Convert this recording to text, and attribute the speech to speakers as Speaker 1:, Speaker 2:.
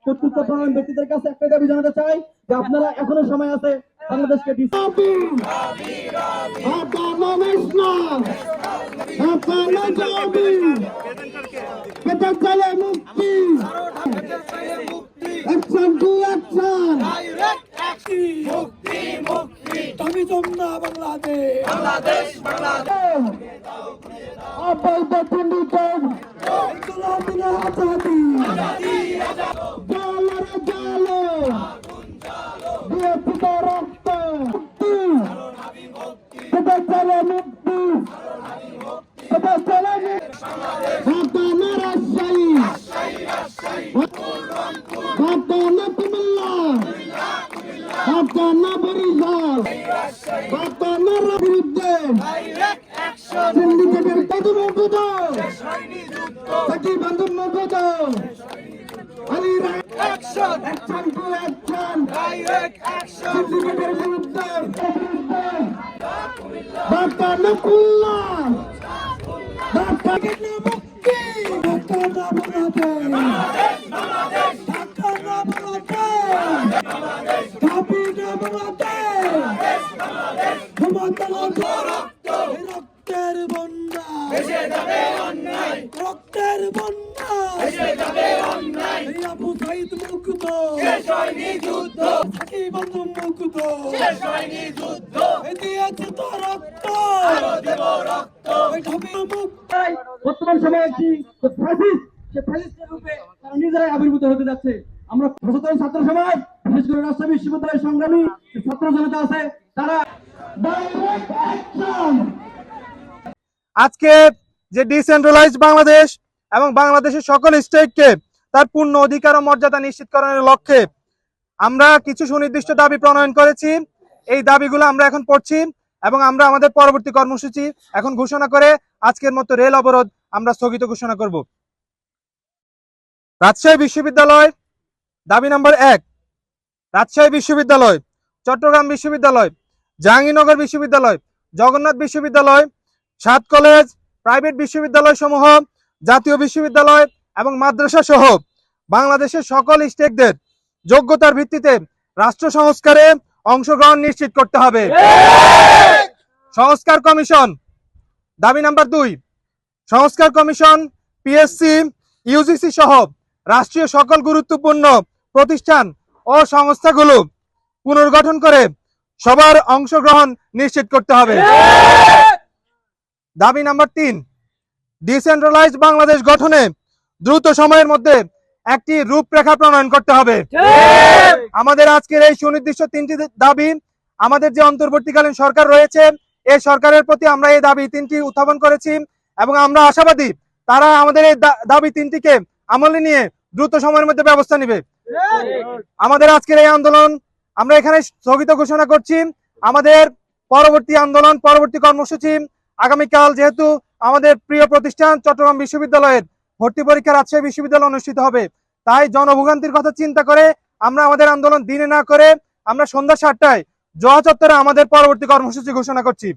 Speaker 1: কর্তৃত্বপরায়ণ ব্যক্তিদের কাছে একটাই দাবি জানাতে চাই যে আপনারা এখনো সময় আছে বাংলাদেশকে বর্তমান সময়ে একটি রূপে তারা নিজেরাই আবির্ভূত হতে যাচ্ছে। আমরা সচেতন ছাত্র সমাজ, বিশেষ করে রাজশাহী বিশ্ববিদ্যালয়ের সংগ্রামী ছাত্র জনতা আছে, তারা
Speaker 2: আজকে যে ডিসেন্ট্রালাইজড বাংলাদেশ এবং বাংলাদেশের সকল স্টেটকে তার পূর্ণ অধিকার ও মর্যাদা নিশ্চিতকরণের লক্ষ্যে আমরা কিছু সুনির্দিষ্ট দাবি প্রণয়ন করেছি। এই দাবিগুলো আমরা এখন পড়ছি এবং আমরা আমাদের পরবর্তী কর্মসূচি এখন ঘোষণা করে আজকের মতো রেল অবরোধ আমরা স্থগিত ঘোষণা করব। রাজশাহী বিশ্ববিদ্যালয় দাবি নাম্বার 1, রাজশাহী বিশ্ববিদ্যালয়, চট্টগ্রাম বিশ্ববিদ্যালয়, জাহাঙ্গীরনগর বিশ্ববিদ্যালয়, জগন্নাথ বিশ্ববিদ্যালয়, 7 কলেজ, প্রাইভেট বিশ্ববিদ্যালয় সমূহ, জাতীয় বিশ্ববিদ্যালয় এবং মাদ্রাসা সহ বাংলাদেশের সকল স্টেটদের যোগ্যতার ভিত্তিতে রাষ্ট্র সংস্কারে অংশগ্রহণ নিশ্চিত করতে হবে। সংস্কার কমিশন দাবি নাম্বার 2, সংস্কার কমিশন পিএসসি, ইউজিসি সহ রাষ্ট্রীয় সকল গুরুত্বপূর্ণ প্রতিষ্ঠান ও সংস্থাগুলো পুনর্গঠন করে সবার অংশগ্রহণ নিশ্চিত করতে হবে। দাবি নাম্বার 3, ডিসেন্ট্রালাইজড বাংলাদেশ গঠনে দ্রুত সময়ের মধ্যে একটি রূপরেখা প্রণয়ন করতে হবে। আমাদের আজকের এই সুনির্দিষ্ট 3টি দাবি আমাদের যে অন্তর্বর্তীকালীন সরকার রয়েছে এই সরকারের প্রতি আমরা এই দাবি 3টি উত্থাপন করেছি এবং আমরা আশাবাদী তারা আমাদের এই দাবি 3টিকে আমলে নিয়ে দ্রুত সময়ের মধ্যে ব্যবস্থা নেবে। আমাদের আজকের এই আন্দোলন আমরা এখানে স্থগিত ঘোষণা করছি। আমাদের পরবর্তী আন্দোলন, পরবর্তী কর্মসূচি আগামীকাল যেহেতু আমাদের প্রিয় প্রতিষ্ঠান চট্টগ্রাম বিশ্ববিদ্যালয়ের ভর্তি পরীক্ষা রাজশাহী বিশ্ববিদ্যালয়ে অনুষ্ঠিত হবে, তাই জনভোগান্তির কথা চিন্তা করে আমরা আমাদের আন্দোলন দিনে না করে আমরা সন্ধ্যা 7টায় জোয়া চত্বরে আমাদের পরবর্তী কর্মসূচি ঘোষণা করছি।